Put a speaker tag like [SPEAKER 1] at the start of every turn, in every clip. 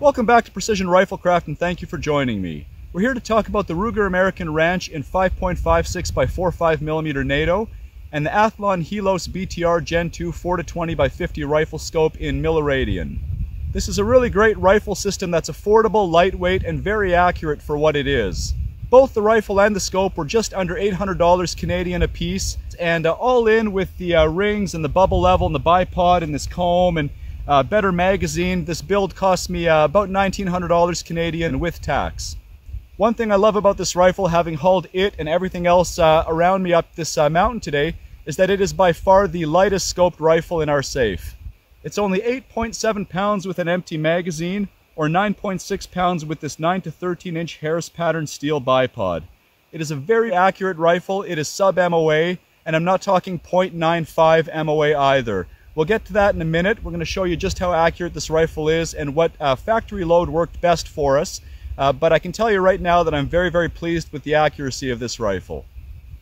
[SPEAKER 1] Welcome back to Precision Riflecraft and thank you for joining me. We're here to talk about the Ruger American Ranch in 5.56 by 4.5mm NATO and the Athlon Helos BTR Gen 2 4-20 by 50 rifle scope in milliradian. This is a really great rifle system that's affordable, lightweight, and very accurate for what it is. Both the rifle and the scope were just under $800 Canadian a piece, and all in with the rings and the bubble level and the bipod and this comb and better magazine, this build cost me about $1,900 Canadian with tax. One thing I love about this rifle, having hauled it and everything else around me up this mountain today, is that it is by far the lightest scoped rifle in our safe. It's only 8.7 pounds with an empty magazine, or 9.6 pounds with this 9 to 13 inch Harris pattern steel bipod. It is a very accurate rifle. It is sub MOA, and I'm not talking 0.95 MOA either. We'll get to that in a minute. We're going to show you just how accurate this rifle is and what factory load worked best for us. But I can tell you right now that I'm very pleased with the accuracy of this rifle.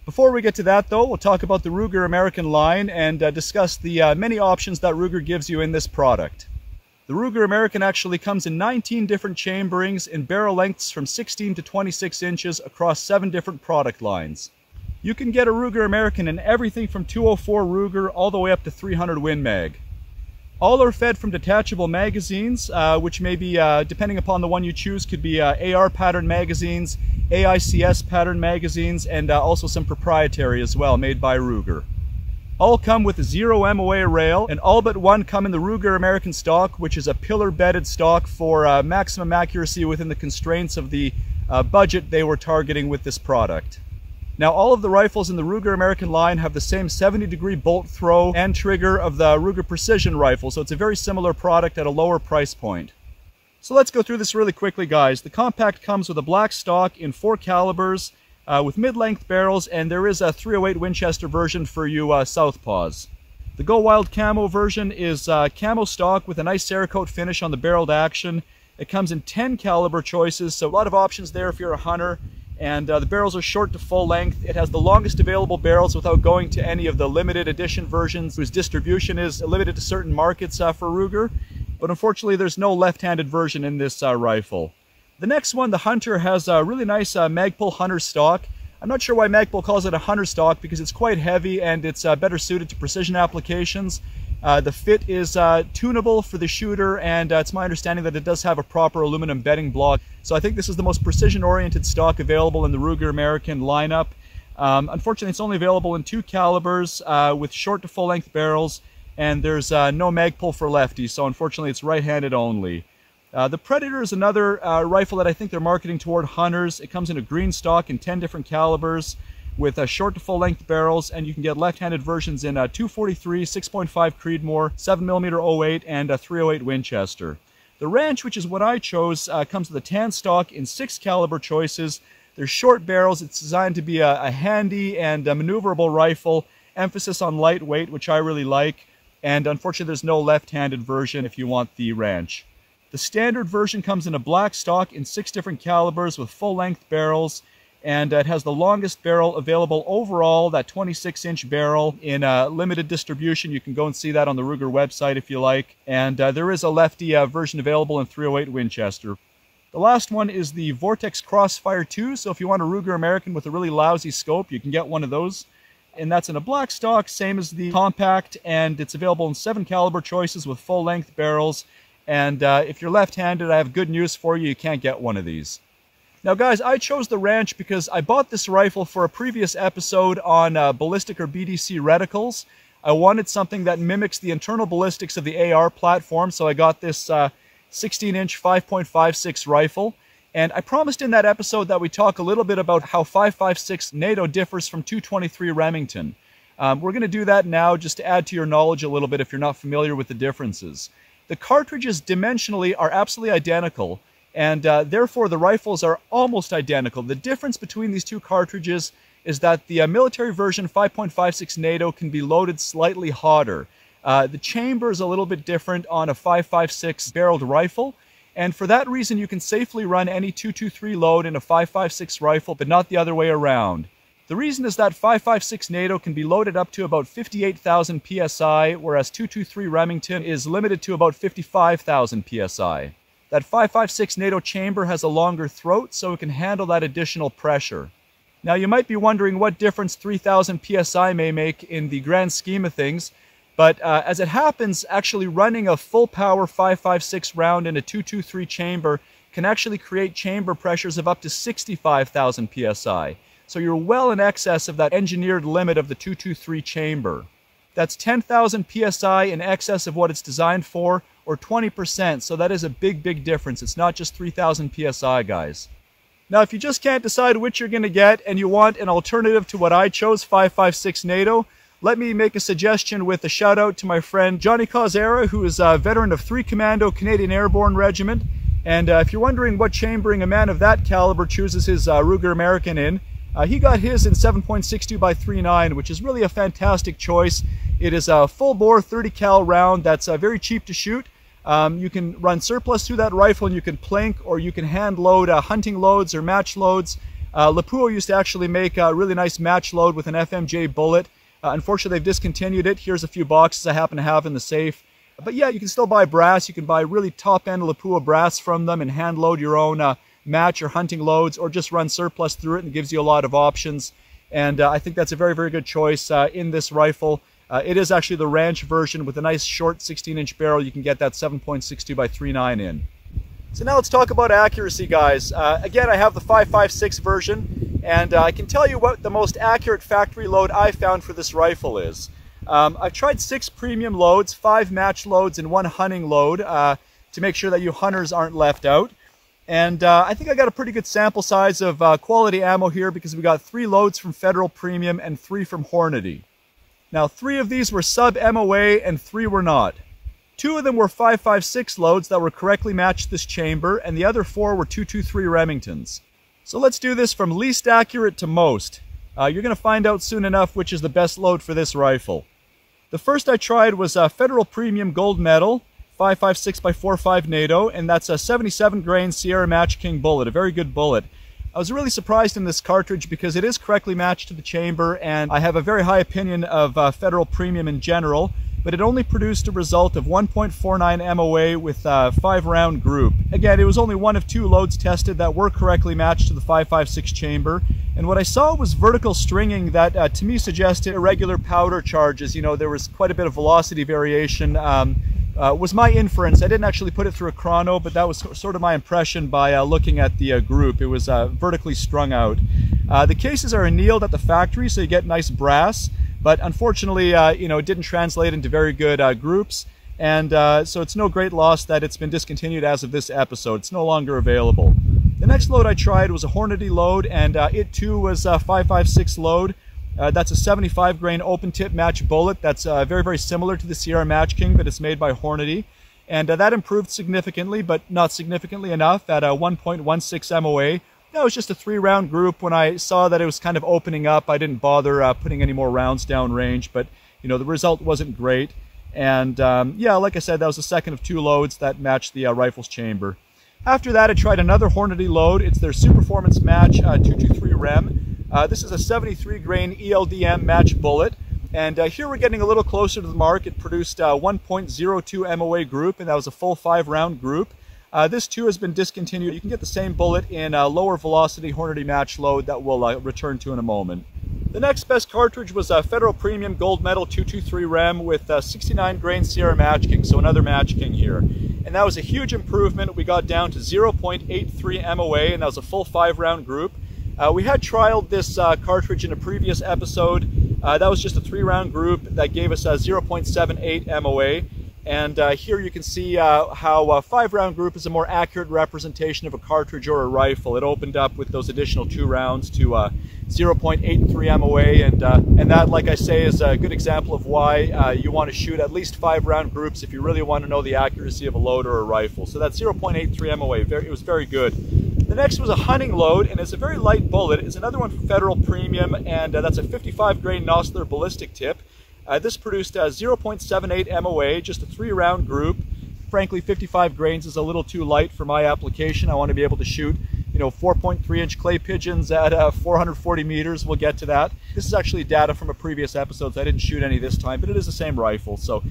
[SPEAKER 1] Before we get to that though, we'll talk about the Ruger American line and discuss the many options that Ruger gives you in this product. The Ruger American actually comes in 19 different chamberings in barrel lengths from 16 to 26 inches across 7 different product lines. You can get a Ruger American in everything from 204 Ruger all the way up to 300 Win Mag. All are fed from detachable magazines, which may be, depending upon the one you choose, could be AR pattern magazines, AICS pattern magazines, and also some proprietary as well, made by Ruger. All come with a 0 MOA rail, and all but one come in the Ruger American stock, which is a pillar-bedded stock for maximum accuracy within the constraints of the budget they were targeting with this product. Now, all of the rifles in the Ruger American line have the same 70-degree bolt throw and trigger of the Ruger Precision rifle, so it's a very similar product at a lower price point. So let's go through this really quickly, guys. The compact comes with a black stock in 4 calibers with mid-length barrels, and there is a 308 Winchester version for you southpaws. The Go Wild Camo version is camo stock with a nice Cerakote finish on the barreled action. It comes in 10 caliber choices, so a lot of options there if you're a hunter. And the barrels are short to full length. It has the longest available barrels without going to any of the limited edition versions whose distribution is limited to certain markets for Ruger. But unfortunately, there's no left-handed version in this rifle. The next one, the Hunter, has a really nice Magpul Hunter stock. I'm not sure why Magpul calls it a Hunter stock because it's quite heavy and it's better suited to precision applications. The fit is tunable for the shooter, and it's my understanding that it does have a proper aluminum bedding block. So I think this is the most precision-oriented stock available in the Ruger American lineup. Unfortunately, it's only available in 2 calibers with short to full-length barrels, and there's no Magpul for lefties, so unfortunately it's right-handed only. The Predator is another rifle that I think they're marketing toward hunters. It comes in a green stock in 10 different calibers with short to full-length barrels, and you can get left-handed versions in 243, 6.5 Creedmoor, 7mm 08, and 308 Winchester. The Ranch, which is what I chose, comes with a tan stock in 6 caliber choices. They're short barrels. It's designed to be a handy and maneuverable rifle, emphasis on lightweight, which I really like, and unfortunately there's no left-handed version if you want the Ranch. The standard version comes in a black stock in 6 different calibers with full-length barrels, and it has the longest barrel available overall, that 26-inch barrel in limited distribution. You can go and see that on the Ruger website if you like. And there is a lefty version available in 308 Winchester. The last one is the Vortex Crossfire 2, so if you want a Ruger American with a really lousy scope, you can get one of those. And that's in a black stock, same as the compact, and it's available in 7 caliber choices with full-length barrels. And if you're left-handed, I have good news for you, you can't get one of these. Now guys, I chose the Ranch because I bought this rifle for a previous episode on ballistic or BDC reticles. I wanted something that mimics the internal ballistics of the AR platform, so I got this 16-inch 5.56 rifle. And I promised in that episode that we talk a little bit about how 5.56 NATO differs from 223 Remington. We're going to do that now just to add to your knowledge a little bit if you're not familiar with the differences. The cartridges dimensionally are absolutely identical, and therefore the rifles are almost identical. The difference between these 2 cartridges is that the military version 5.56 NATO can be loaded slightly hotter. The chamber is a little bit different on a 5.56 barreled rifle, and for that reason you can safely run any 223 load in a 5.56 rifle, but not the other way around. The reason is that 5.56 NATO can be loaded up to about 58,000 psi, whereas 223 Remington is limited to about 55,000 psi. That 5.56 NATO chamber has a longer throat, so it can handle that additional pressure. Now you might be wondering what difference 3,000 psi may make in the grand scheme of things, but as it happens, actually running a full power 5.56 round in a 223 chamber can actually create chamber pressures of up to 65,000 psi. So you're well in excess of that engineered limit of the 223 chamber. That's 10,000 psi in excess of what it's designed for, or 20%, so that is a big difference. It's not just 3,000 psi, guys. Now, if you just can't decide which you're going to get and you want an alternative to what I chose, 5.56 NATO, let me make a suggestion with a shout out to my friend Johnny Causera, who is a veteran of 3 Commando Canadian Airborne Regiment. And if you're wondering what chambering a man of that caliber chooses his Ruger American in, he got his in 7.62 by 3.9, which is really a fantastic choice. It is a full bore 30 cal round that's very cheap to shoot. You can run surplus through that rifle and you can plink, or you can hand load hunting loads or match loads. Lapua used to actually make a really nice match load with an FMJ bullet. Unfortunately, they've discontinued it. Here's a few boxes I happen to have in the safe. But yeah, you can still buy brass. You can buy really top-end Lapua brass from them and hand load your own match or hunting loads, or just run surplus through it, and it gives you a lot of options. And I think that's a very good choice in this rifle. It is actually the ranch version with a nice short 16-inch barrel. You can get that 7.62 by 3.9 in. So now let's talk about accuracy, guys. Again, I have the 5.56 version, and I can tell you what the most accurate factory load I found for this rifle is. I've tried 6 premium loads, 5 match loads, and 1 hunting load to make sure that you hunters aren't left out. And I think I got a pretty good sample size of quality ammo here, because we got 3 loads from Federal Premium and 3 from Hornady. Now, 3 of these were sub-MOA and 3 were not. 2 of them were 5.56 loads that were correctly matched this chamber, and the other 4 were 223 Remingtons. So let's do this from least accurate to most. You're going to find out soon enough which is the best load for this rifle. The first I tried was Federal Premium Gold Medal, 5.56 by 4.5 NATO, and that's a 77 grain Sierra Match King bullet, a very good bullet. I was really surprised in this cartridge because it is correctly matched to the chamber, and I have a very high opinion of Federal Premium in general, but it only produced a result of 1.49 MOA with a 5-round group. Again, it was only one of 2 loads tested that were correctly matched to the 5.56 chamber, and what I saw was vertical stringing that to me suggested irregular powder charges. You know, there was quite a bit of velocity variation. Was my inference. I didn't actually put it through a chrono, but that was sort of my impression by looking at the group. It was vertically strung out. The cases are annealed at the factory, so you get nice brass, but unfortunately, you know, it didn't translate into very good groups, and so it's no great loss that it's been discontinued as of this episode. It's no longer available. The next load I tried was a Hornady load, and it too was a 5.56 load. That's a 75 grain open tip match bullet. That's very similar to the Sierra Match King, but it's made by Hornady. And that improved significantly, but not significantly enough at 1.16 MOA. That was just a 3-round group. When I saw that it was kind of opening up, I didn't bother putting any more rounds down range, but you know, the result wasn't great. And yeah, like I said, that was the second of 2 loads that matched the rifle's chamber. After that, I tried another Hornady load. It's their Super Performance Match 223 Rem. This is a 73 grain ELDM match bullet, and here we're getting a little closer to the mark. It produced 1.02 MOA group, and that was a full 5-round group. This too has been discontinued. You can get the same bullet in a lower velocity Hornady match load that we'll return to in a moment. The next best cartridge was a Federal Premium Gold Medal 223 Rem with 69 grain Sierra Match King, so another Match King here. And that was a huge improvement. We got down to 0.83 MOA, and that was a full 5-round group. We had trialed this cartridge in a previous episode. That was just a 3-round group that gave us a 0.78 MOA. And here you can see how a 5-round group is a more accurate representation of a cartridge or a rifle. It opened up with those additional 2 rounds to 0.83 MOA, and that, like I say, is a good example of why you want to shoot at least 5-round groups if you really want to know the accuracy of a load or a rifle. So that 0.83 MOA, it was very good. The next was a hunting load, and it's a very light bullet. It's another one from Federal Premium, and that's a 55 grain Nosler ballistic tip. This produced 0.78 MOA, just a 3-round group. Frankly, 55 grains is a little too light for my application. I want to be able to shoot, you know, 4.3-inch clay pigeons at 440 meters. We'll get to that. This is actually data from a previous episode, so I didn't shoot any this time, but it is the same rifle. So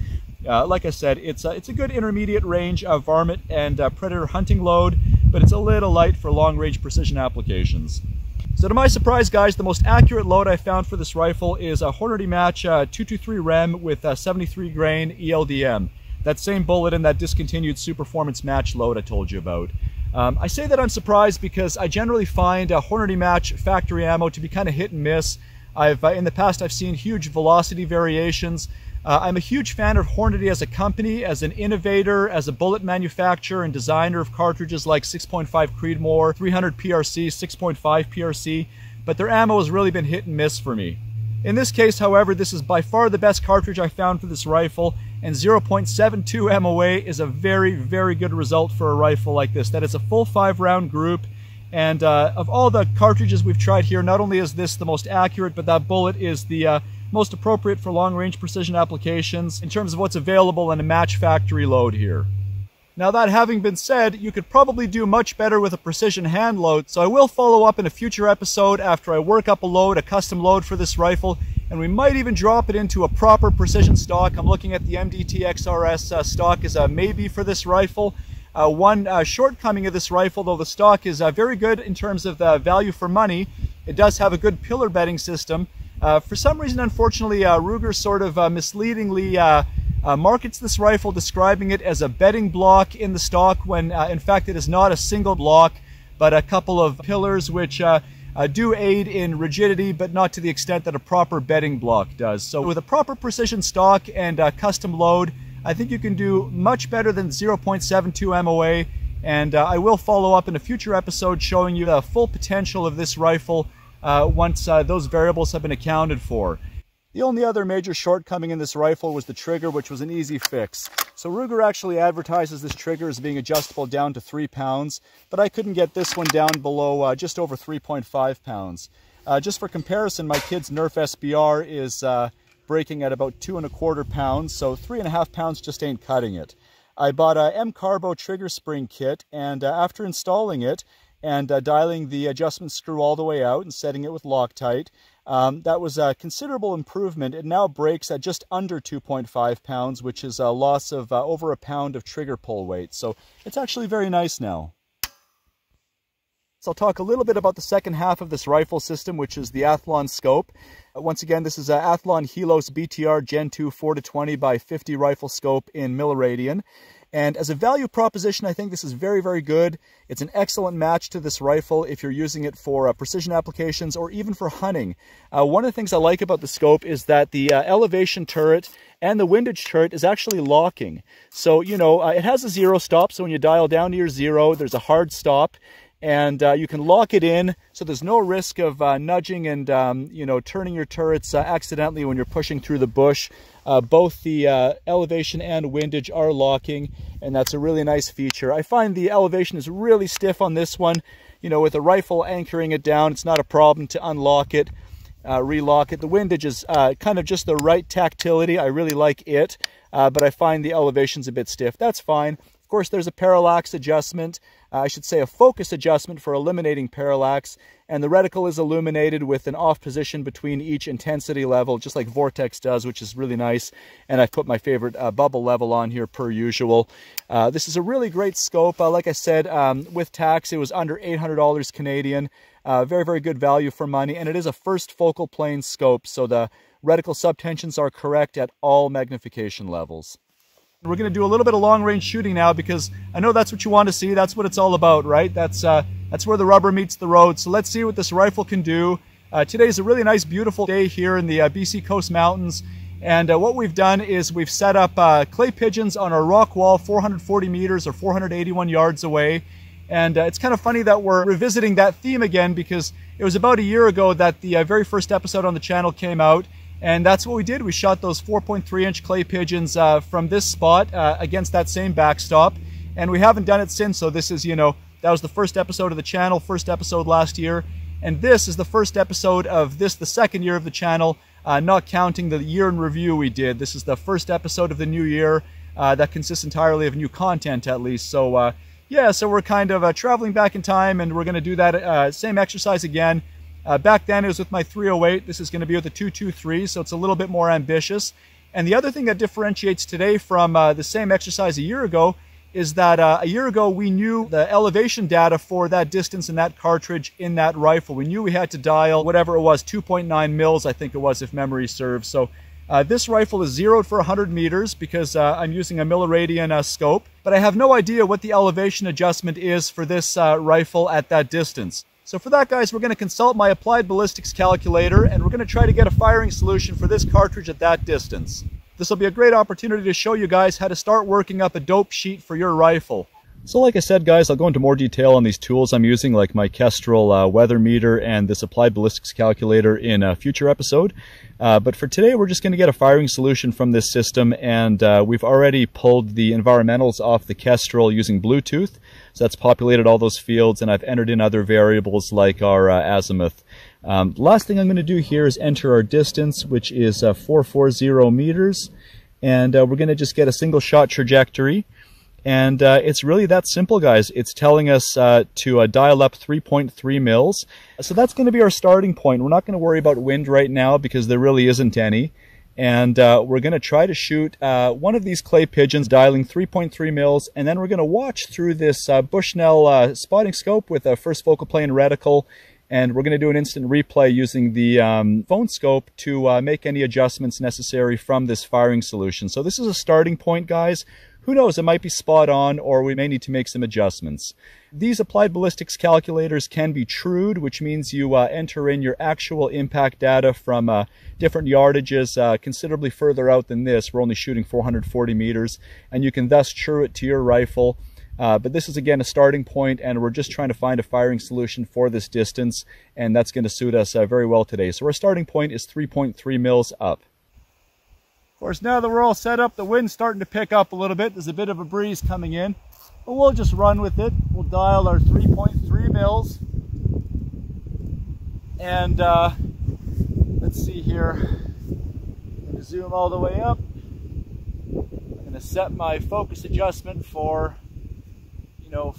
[SPEAKER 1] Like I said, it's a good intermediate range of varmint and predator hunting load, but it's a little light for long-range precision applications. So to my surprise, guys, the most accurate load I found for this rifle is a Hornady Match 223 Rem with 73 grain ELDM. That same bullet in that discontinued Superformance Match load I told you about. I say that I'm surprised because I generally find Hornady Match factory ammo to be kind of hit and miss. In the past I've seen huge velocity variations. I'm a huge fan of Hornady as a company, as an innovator, as a bullet manufacturer and designer of cartridges like 6.5 Creedmoor, 300 PRC, 6.5 PRC, but their ammo has really been hit and miss for me. In this case, however, this is by far the best cartridge I found for this rifle, and 0.72 MOA is a very, very good result for a rifle like this. That is a full 5-round group, and of all the cartridges we've tried here, not only is this the most accurate, but that bullet is the most appropriate for long-range precision applications in terms of what's available in a match factory load here. Now, that having been said, you could probably do much better with a precision hand load, so I will follow up in a future episode after I work up a load, a custom load for this rifle, and we might even drop it into a proper precision stock. I'm looking at the MDT XRS stock as a maybe for this rifle. One shortcoming of this rifle, though the stock is very good in terms of the value for money, it does have a good pillar bedding system. For some reason, unfortunately, Ruger sort of misleadingly markets this rifle, describing it as a bedding block in the stock when in fact it is not a single block, but a couple of pillars which do aid in rigidity, but not to the extent that a proper bedding block does. So with a proper precision stock and custom load, I think you can do much better than 0.72 MOA, and I will follow up in a future episode showing you the full potential of this rifle once those variables have been accounted for. The only other major shortcoming in this rifle was the trigger, which was an easy fix. So Ruger actually advertises this trigger as being adjustable down to 3 pounds, but I couldn't get this one down below just over 3.5 pounds. Just for comparison, my kid's Nerf SBR is breaking at about 2¼ pounds, so 3.5 pounds just ain't cutting it. I bought a M-Carbo trigger spring kit, and after installing it and dialing the adjustment screw all the way out and setting it with Loctite, that was a considerable improvement. It now breaks at just under 2.5 pounds, which is a loss of over a pound of trigger pull weight. So it's actually very nice now. So I'll talk a little bit about the second half of this rifle system, which is the Athlon scope. Once again, this is an Athlon Helos BTR Gen 2 4-20 by 50 rifle scope in milliradian. And as a value proposition, I think this is very, very good. It's an excellent match to this rifle if you're using it for precision applications or even for hunting. One of the things I like about the scope is that the elevation turret and the windage turret is actually locking. So, you know, it has a 0 stop, so when you dial down to your 0, there's a hard stop. And you can lock it in, so there's no risk of nudging and, you know, turning your turrets accidentally when you're pushing through the bush. Both the elevation and windage are locking, and that's a really nice feature. I find the elevation is really stiff on this one. You know, with a rifle anchoring it down, it's not a problem to unlock it, relock it. The windage is kind of just the right tactility. I really like it, but I find the elevation's a bit stiff. That's fine. Of course, there's a parallax adjustment, I should say a focus adjustment for eliminating parallax, and the reticle is illuminated with an off position between each intensity level, just like Vortex does, which is really nice. And I've put my favorite bubble level on here per usual. This is a really great scope. Like I said, with tax, it was under $800 Canadian. Very, very good value for money, and it is a first focal plane scope, so the reticle subtensions are correct at all magnification levels. We're going to do a little bit of long-range shooting now because I know that's what you want to see. That's what it's all about, right? That's where the rubber meets the road. So let's see what this rifle can do. Today's a really nice, beautiful day here in the BC Coast Mountains. And what we've done is we've set up clay pigeons on our rock wall 440 meters or 481 yards away. And it's kind of funny that we're revisiting that theme again because it was about a year ago that the very first episode on the channel came out. And that's what we did. We shot those 4.3-inch clay pigeons from this spot against that same backstop. And we haven't done it since. So this is, you know, that was the first episode of the channel, first episode last year. And this is the first episode of this, the second year of the channel, not counting the year in review we did. This is the first episode of the new year that consists entirely of new content, at least. So, yeah, so we're kind of traveling back in time, and we're going to do that same exercise again. Back then it was with my 308. This is going to be with the 223, so it's a little bit more ambitious. And the other thing that differentiates today from the same exercise a year ago is that a year ago we knew the elevation data for that distance and that cartridge in that rifle. We knew we had to dial whatever it was, 2.9 mils, I think it was, if memory serves. So this rifle is zeroed for 100 meters because I'm using a milliradian scope, but I have no idea what the elevation adjustment is for this rifle at that distance. So for that, guys, we're going to consult my Applied Ballistics calculator, and we're going to try to get a firing solution for this cartridge at that distance. This will be a great opportunity to show you guys how to start working up a dope sheet for your rifle. So like I said, guys, I'll go into more detail on these tools I'm using, like my Kestrel weather meter and this Applied Ballistics calculator in a future episode. But for today, we're just going to get a firing solution from this system, and we've already pulled the environmentals off the Kestrel using Bluetooth. So that's populated all those fields, and I've entered in other variables like our azimuth. The last thing I'm going to do here is enter our distance, which is 440 meters, and we're going to just get a single shot trajectory. And it's really that simple, guys. It's telling us to dial up 3.3 mils. So that's going to be our starting point. We're not going to worry about wind right now because there really isn't any. And we're going to try to shoot one of these clay pigeons dialing 3.3 mils. And then we're going to watch through this Bushnell spotting scope with a first focal plane reticle. And we're going to do an instant replay using the phone scope to make any adjustments necessary from this firing solution. So this is a starting point, guys. Who knows, it might be spot on, or we may need to make some adjustments. These Applied Ballistics calculators can be trued, which means you enter in your actual impact data from different yardages considerably further out than this. We're only shooting 440 meters, and you can thus true it to your rifle. But this is, again, a starting point, and we're just trying to find a firing solution for this distance, and that's going to suit us very well today. So our starting point is 3.3 mils up. Of course, now that we're all set up, the wind's starting to pick up a little bit. There's a bit of a breeze coming in, but we'll just run with it. We'll dial our 3.3 mils, and let's see here. I'm going to zoom all the way up. I'm going to set my focus adjustment for,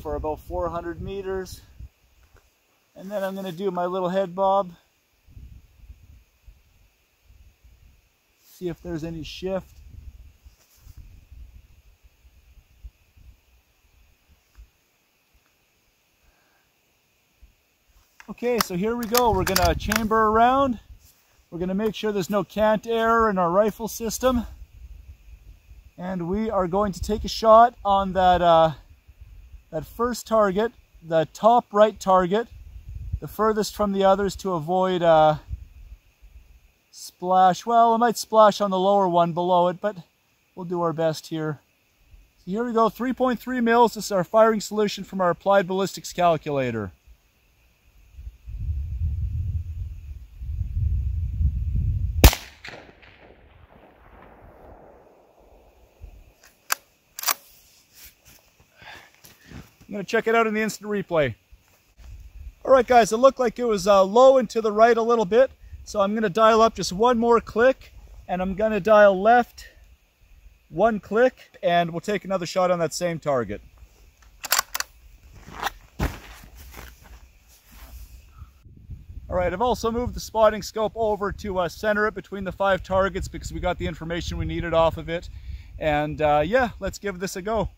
[SPEAKER 1] for about 400 meters, and then I'm going to do my little head bob. See if there's any shift. Okay, so here we go. We're going to chamber around. We're going to make sure there's no cant error in our rifle system. And we are going to take a shot on that, that first target, the top right target, the furthest from the others to avoid splash. Well, it might splash on the lower one below it, but we'll do our best here. So here we go, 3.3 mils. This is our firing solution from our Applied Ballistics calculator. I'm going to check it out in the instant replay. All right, guys, it looked like it was low and to the right a little bit. So I'm going to dial up just one more click, and I'm going to dial left one click, and we'll take another shot on that same target. All right, I've also moved the spotting scope over to center it between the 5 targets because we got the information we needed off of it. And yeah, let's give this a go.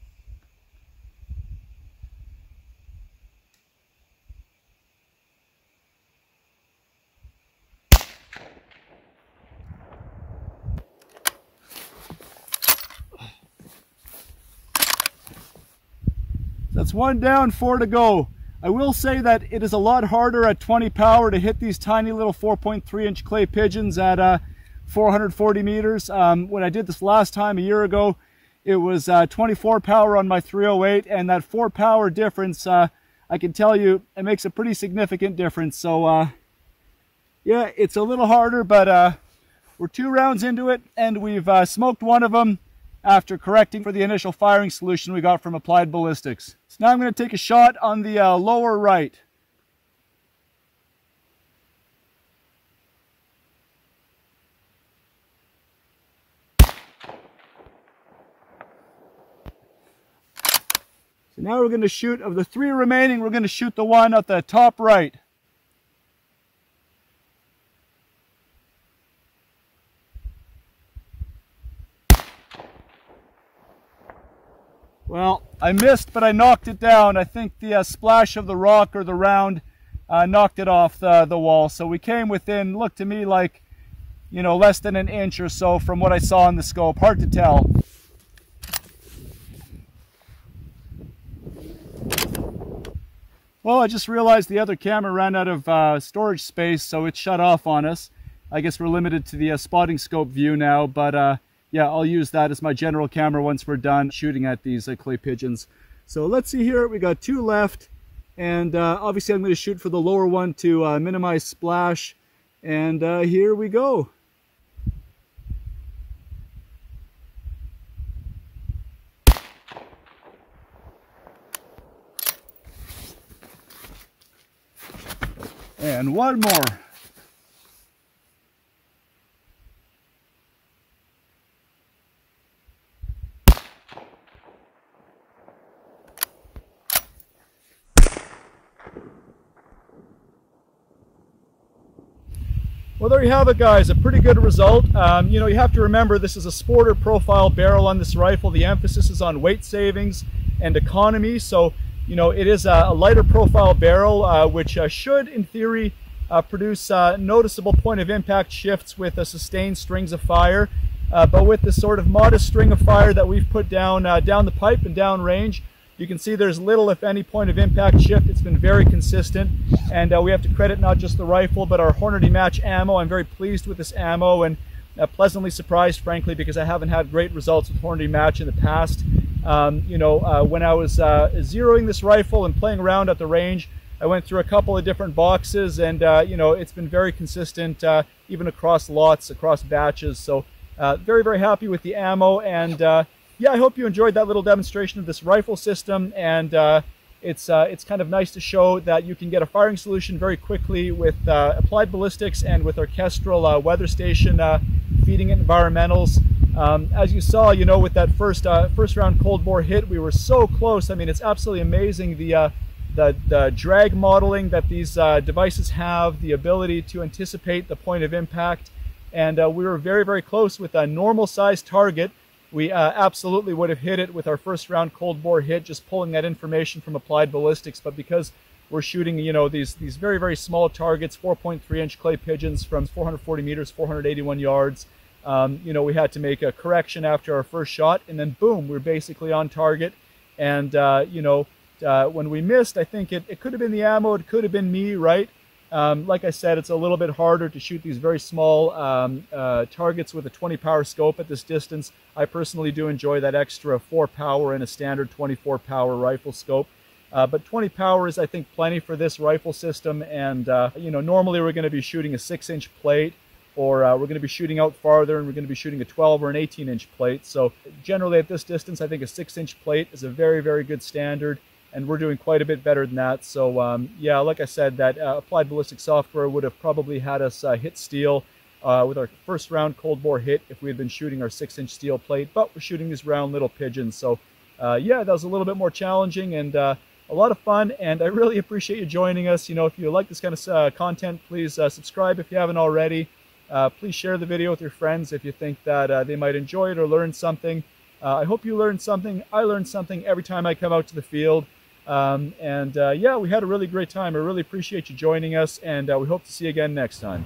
[SPEAKER 1] That's 1 down, 4 to go. I will say that it is a lot harder at 20 power to hit these tiny little 4.3-inch clay pigeons at 440 meters. When I did this last time a year ago, it was 24 power on my 308, and that 4 power difference, I can tell you, it makes a pretty significant difference. So yeah, it's a little harder, but we're 2 rounds into it, and we've smoked one of them after correcting for the initial firing solution we got from Applied Ballistics. So now I'm going to take a shot on the lower right. So now we're going to shoot, of the 3 remaining, we're going to shoot the one at the top right. Well, I missed, but I knocked it down. I think the splash of the rock or the round knocked it off the wall. So we came within, looked to me like, you know, less than an inch or so from what I saw in the scope. Hard to tell. Well, I just realized the other camera ran out of storage space, so it shut off on us. I guess we're limited to the spotting scope view now, but yeah, I'll use that as my general camera once we're done shooting at these clay pigeons. So let's see here, we got 2 left, and obviously I'm going to shoot for the lower one to minimize splash, and here we go. And one more. Well, there you have it, guys. A pretty good result. You know, you have to remember this is a sporter profile barrel on this rifle. The emphasis is on weight savings and economy. So, you know, it is a lighter profile barrel, which should, in theory, produce noticeable point of impact shifts with sustained strings of fire. But with the sort of modest string of fire that we've put down the pipe and down range, you can see there's little, if any, point of impact shift. It's been very consistent, and we have to credit not just the rifle, but our Hornady Match ammo. I'm very pleased with this ammo, and pleasantly surprised, frankly, because I haven't had great results with Hornady Match in the past. You know, when I was zeroing this rifle and playing around at the range, I went through a couple of different boxes, and you know, it's been very consistent, even across lots, across batches. So very, very happy with the ammo, and yeah, I hope you enjoyed that little demonstration of this rifle system, and it's kind of nice to show that you can get a firing solution very quickly with Applied Ballistics and with our Kestrel weather station feeding it environmentals. As you saw, you know, with that first round cold bore hit, we were so close. I mean, it's absolutely amazing the drag modeling that these devices have, the ability to anticipate the point of impact, and we were very, very close with a normal sized target. We absolutely would have hit it with our first round cold bore hit, just pulling that information from Applied Ballistics. But because we're shooting, you know, these very, very small targets, 4.3-inch clay pigeons from 440 meters, 481 yards, you know, we had to make a correction after our first shot, and then boom, we're basically on target. And you know, when we missed, I think it could have been the ammo, it could have been me, right? Like I said, it's a little bit harder to shoot these very small targets with a 20 power scope at this distance. I personally do enjoy that extra 4 power in a standard 24 power rifle scope. But 20 power is, I think, plenty for this rifle system. And, you know, normally we're going to be shooting a 6-inch plate, or we're going to be shooting out farther, and we're going to be shooting a 12 or an 18-inch plate. So generally at this distance, I think a 6-inch plate is a very, very good standard. And we're doing quite a bit better than that. So yeah, like I said, that Applied Ballistics software would have probably had us hit steel with our first round cold bore hit if we had been shooting our 6-inch steel plate. But we're shooting these round little pigeons. So yeah, that was a little bit more challenging and a lot of fun. And I really appreciate you joining us. You know, if you like this kind of content, please subscribe if you haven't already. Please share the video with your friends if you think that they might enjoy it or learn something. I hope you learned something. I learned something every time I come out to the field. Yeah, we had a really great time. I really appreciate you joining us, and we hope to see you again next time.